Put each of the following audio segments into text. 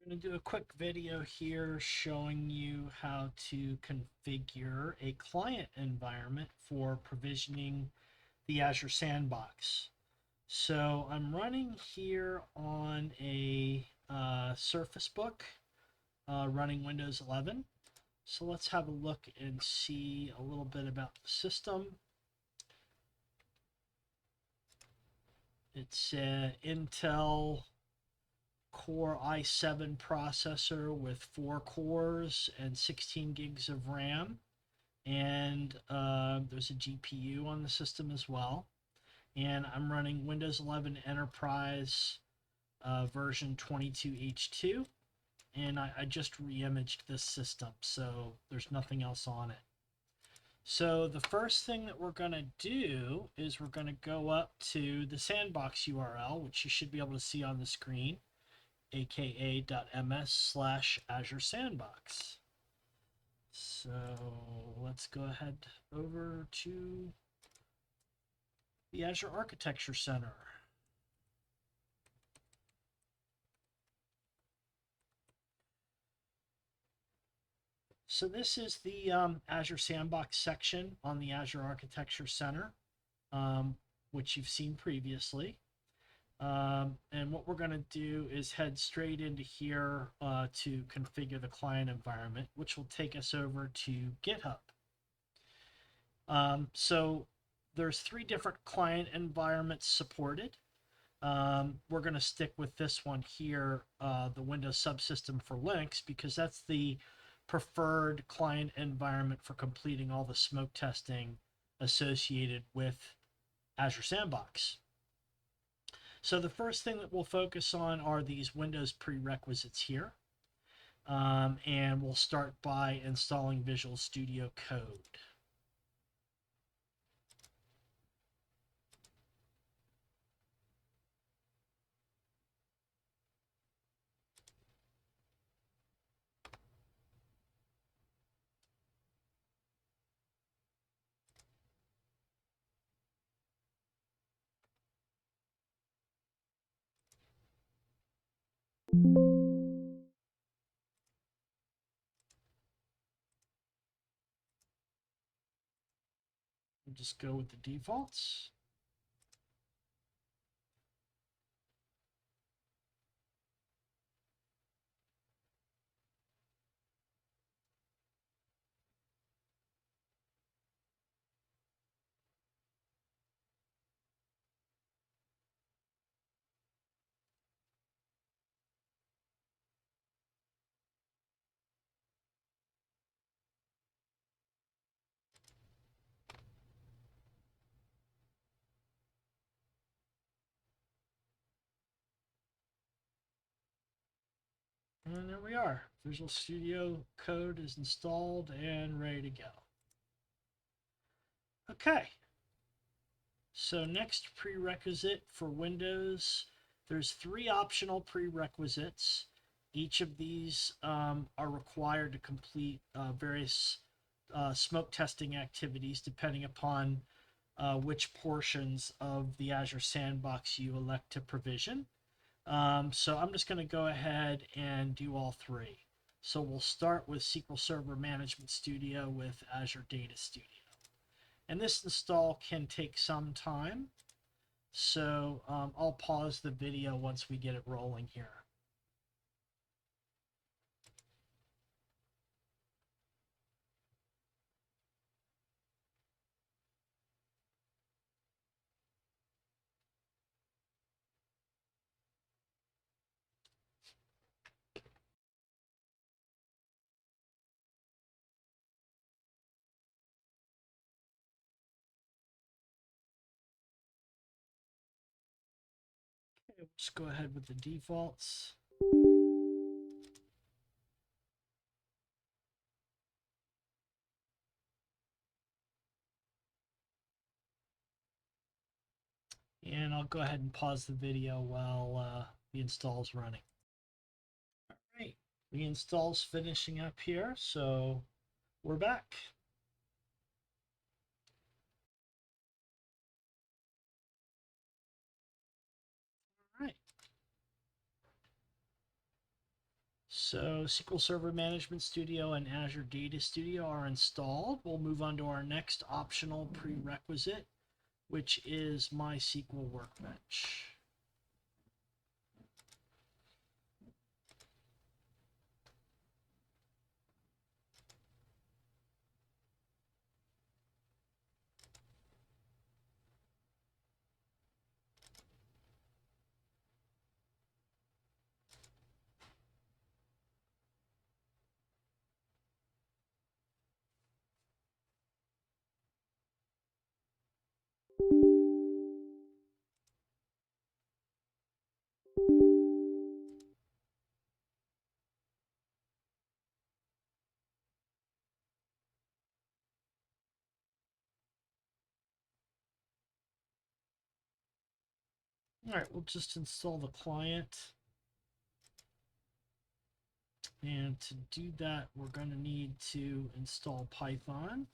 I'm going to do a quick video here showing you how to configure a client environment for provisioning the Azure Sandbox. So I'm running here on a Surface Book running Windows 11. So let's have a look and see a little bit about the system. It's an Intel Core i7 processor with 4 cores and 16 gigs of RAM. And there's a GPU on the system as well. And I'm running Windows 11 Enterprise version 22H2. And I just re-imaged this system, so there's nothing else on it. So the first thing that we're going to do is we're going to go up to the Sandbox URL, which you should be able to see on the screen, aka.ms/AzureSandbox. So let's go ahead over to the Azure Architecture Center. So this is the Azure Sandbox section on the Azure Architecture Center, which you've seen previously. And what we're going to do is head straight into here to configure the client environment, which will take us over to GitHub. So there's 3 different client environments supported. We're going to stick with this one here, the Windows Subsystem for Linux, because that's the preferred client environment for completing all the smoke testing associated with Azure Sandbox. So the first thing that we'll focus on are these Windows prerequisites here. And we'll start by installing Visual Studio Code. We'll just go with the defaults. And there we are. Visual Studio Code is installed and ready to go. Okay. So next prerequisite for Windows, there's 3 optional prerequisites. Each of these are required to complete various smoke testing activities depending upon which portions of the Azure Sandbox you elect to provision. So I'm just going to go ahead and do all 3. So we'll start with SQL Server Management Studio with Azure Data Studio. And this install can take some time. So I'll pause the video once we get it rolling here. Okay, we'll just go ahead with the defaults. And I'll go ahead and pause the video while the install is running. All right, the install's finishing up here, so we're back. All right. So SQL Server Management Studio and Azure Data Studio are installed. We'll move on to our next optional prerequisite, which is MySQL Workbench. All right, we'll just install the client. And to do that, we're going to need to install Python.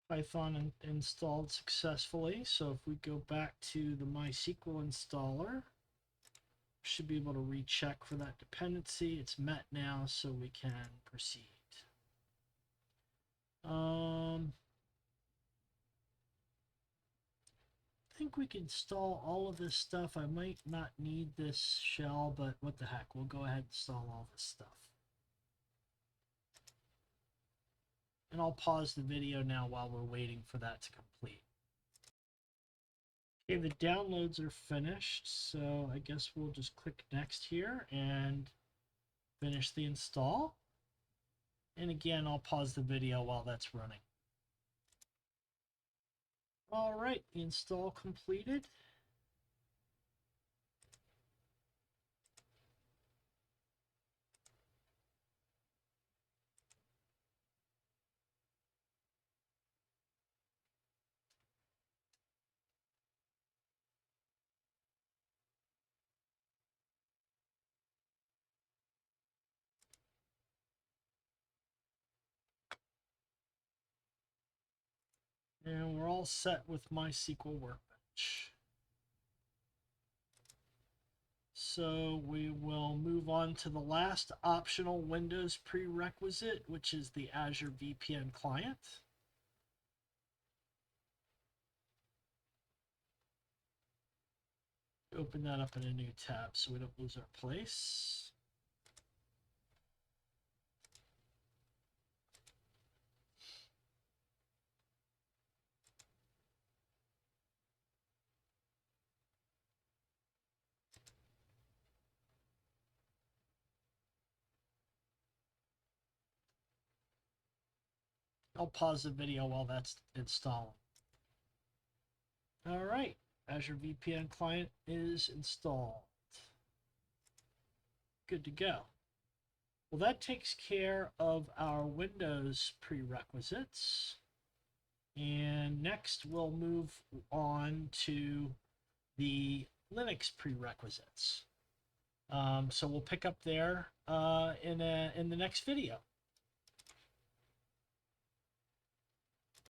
Python installed successfully. So if we go back to the MySQL installer, should be able to recheck for that dependency. It's met now, so we can proceed. I think we can install all of this stuff. I might not need this shell, but what the heck, we'll go ahead and install all this stuff. And I'll pause the video now while we're waiting for that to complete. Okay, the downloads are finished, so I guess we'll just click next here and finish the install. And again, I'll pause the video while that's running. All right, the install completed. And we're all set with MySQL Workbench. So we will move on to the last optional Windows prerequisite, which is the Azure VPN client. Open that up in a new tab so we don't lose our place. I'll pause the video while that's installing. All right, Azure VPN client is installed. Good to go. Well, that takes care of our Windows prerequisites. And next we'll move on to the Linux prerequisites. So we'll pick up there in the next video.